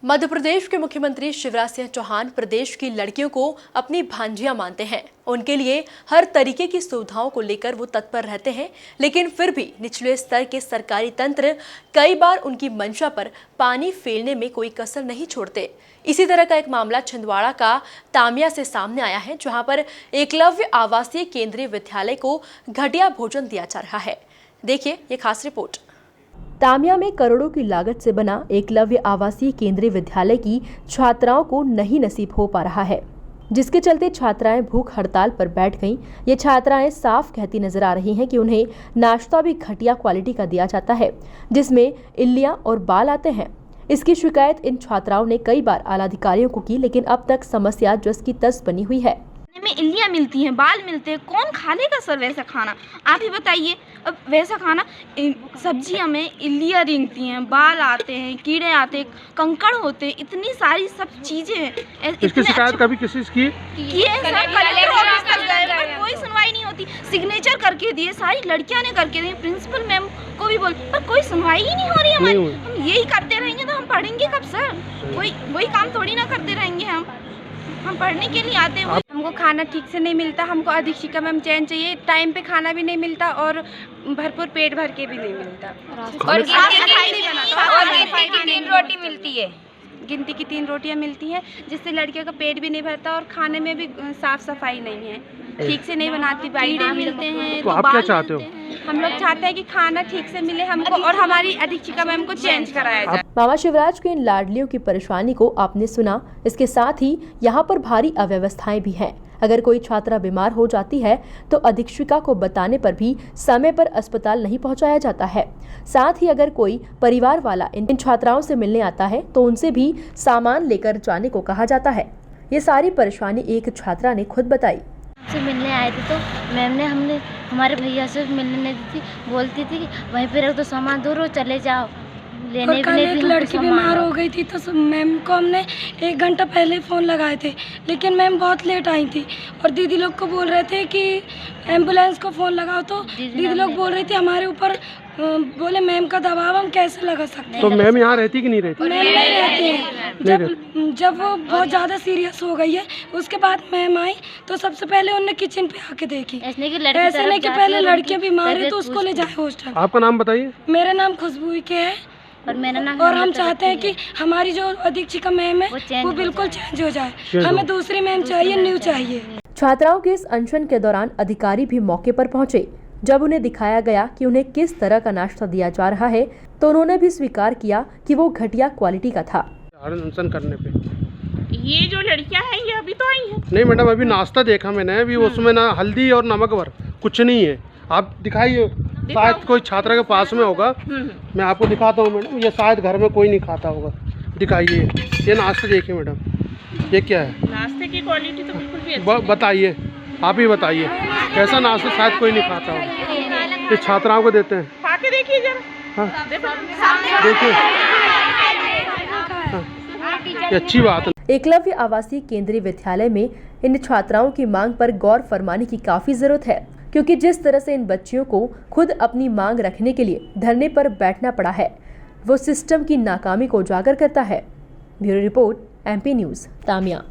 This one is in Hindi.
मध्य प्रदेश के मुख्यमंत्री शिवराज सिंह चौहान प्रदेश की लड़कियों को अपनी भांजियां मानते हैं। उनके लिए हर तरीके की सुविधाओं को लेकर वो तत्पर रहते हैं, लेकिन फिर भी निचले स्तर के सरकारी तंत्र कई बार उनकी मंशा पर पानी फेरने में कोई कसर नहीं छोड़ते। इसी तरह का एक मामला छिंदवाड़ा का तामिया से सामने आया है, जहां पर एकलव्य आवासीय केंद्रीय विद्यालय को घटिया भोजन दिया जा रहा है। देखिए ये खास रिपोर्ट। तामिया में करोड़ों की लागत से बना एकलव्य आवासीय केंद्रीय विद्यालय की छात्राओं को नहीं नसीब हो पा रहा है, जिसके चलते छात्राएं भूख हड़ताल पर बैठ गईं। ये छात्राएं साफ कहती नजर आ रही हैं कि उन्हें नाश्ता भी घटिया क्वालिटी का दिया जाता है, जिसमें इल्लियां और बाल आते हैं। इसकी शिकायत इन छात्राओं ने कई बार आला अधिकारियों को की, लेकिन अब तक समस्या जस की तस बनी हुई है। में इल्लियाँ मिलती हैं, बाल मिलते हैं, कौन खा लेगा सर वैसा खाना? आप ही बताइए। अब वैसा खाना, सब्जियां में इल्लियाँ रेंगती हैं, बाल आते हैं, कीड़े आते हैं, कंकड़ होते हैं, इतनी सारी सब चीजें हैं। इसकी शिकायत कभी किसी की कोई सुनवाई नहीं होती। सिग्नेचर करके दिए, सारी लड़कियां ने करके दिए, प्रिंसिपल मैम को भी बोल, पर कोई सुनवाई ही नहीं हो रही हमारी। हम यही करते रहेंगे तो हम पढ़ेंगे कब सर? वही काम थोड़ी ना करते रहेंगे। हम पढ़ने के लिए आते हैं। हमको खाना ठीक से नहीं मिलता, हमको अधीक्षिका मैम चैन चाहिए, टाइम पे खाना भी नहीं मिलता और भरपूर पेट भर के भी नहीं मिलता। और गिनती की 3 रोटी मिलती है। गिनती की 3 रोटियां मिलती हैं, जिससे लड़कियों का पेट भी नहीं भरता और खाने में भी साफ सफाई नहीं है, ठीक से नहीं बनाती, कीड़े मिलते हैं। तो आप क्या चाहते हो? हम लोग चाहते हैं कि खाना ठीक से मिले हमको और हमारी अधीक्षिका मैम को चेंज कराया जाए। मामा शिवराज के इन लाडलियों की परेशानी को आपने सुना। इसके साथ ही यहाँ पर भारी अव्यवस्थाएं भी हैं। अगर कोई छात्रा बीमार हो जाती है तो अधीक्षिका को बताने पर भी समय पर अस्पताल नहीं पहुंचाया जाता है। साथ ही अगर कोई परिवार वाला इन छात्राओं से मिलने आता है तो उनसे भी सामान लेकर जाने को कहा जाता है। ये सारी परेशानी एक छात्रा ने खुद बताई। से मिलने आए थे तो मैम ने हमारे भैया से मिलने नहीं दी थी, बोलती थी कि वहीं पे रख दो सामान, दूर चले जाओ। और कल एक लड़की बीमार हो गई थी तो मैम को हमने 1 घंटा पहले फ़ोन लगाए थे, लेकिन मैम बहुत लेट आई थी और दीदी लोग को बोल रहे थे कि एम्बुलेंस को फ़ोन लगाओ, तो दीदी लोग बोल रही थी हमारे ऊपर, बोले मैम का दबाव हम कैसे लगा सकते हैं। तो मैम यहाँ रहती कि नहीं रहती? मैम नहीं रहती है। जब वो बहुत ज़्यादा सीरियस हो गई है उसके बाद मैम आई तो सबसे पहले उन्होंने किचन पे आके देखी, ऐसे नहीं कि पहले लड़कियाँ बीमार है तो उसको ले जाए हॉस्टल। आपका नाम बताइए। मेरा नाम खुशबू के है और हम चाहते हैं कि हमारी जो अधीक्षिका मैम है वो बिल्कुल चेंज हो जाए। हमें दूसरी मैम चाहिए, न्यू चाहिए। छात्राओं के इस अनशन के दौरान अधिकारी भी मौके पर पहुंचे। जब उन्हें दिखाया गया कि उन्हें किस तरह का नाश्ता दिया जा रहा है तो उन्होंने भी स्वीकार किया कि वो घटिया क्वालिटी का था। अनशन करने पे ये जो लड़कियां हैं ये अभी तो आई हैं। नहीं मैडम, अभी नाश्ता देखा मैंने, अभी उसमें ना हल्दी और नमक भर कुछ नहीं है। आप दिखाइए, शायद कोई छात्रा के पास में होगा। मैं आपको दिखाता हूँ मैडम, ये शायद घर में कोई नहीं खाता होगा। दिखाइए, ये नाश्ता देखिए मैडम, ये क्या है? नाश्ते की क्वालिटी तो बिल्कुल भी अच्छी बताइए, आप ही बताइए कैसा नाश्ता शायद कोई नहीं खाता होगा। ये छात्राओं को देते हैं, खा के देखिए जरा। हाँ देखिए, ये अच्छी बात है। एकलव्य आवासीय केंद्रीय विद्यालय में इन छात्राओं की मांग पर गौर फरमाने की काफी जरूरत है, क्योंकि जिस तरह से इन बच्चियों को खुद अपनी मांग रखने के लिए धरने पर बैठना पड़ा है, वो सिस्टम की नाकामी को उजागर करता है। Bureau report, MP news, Tamia.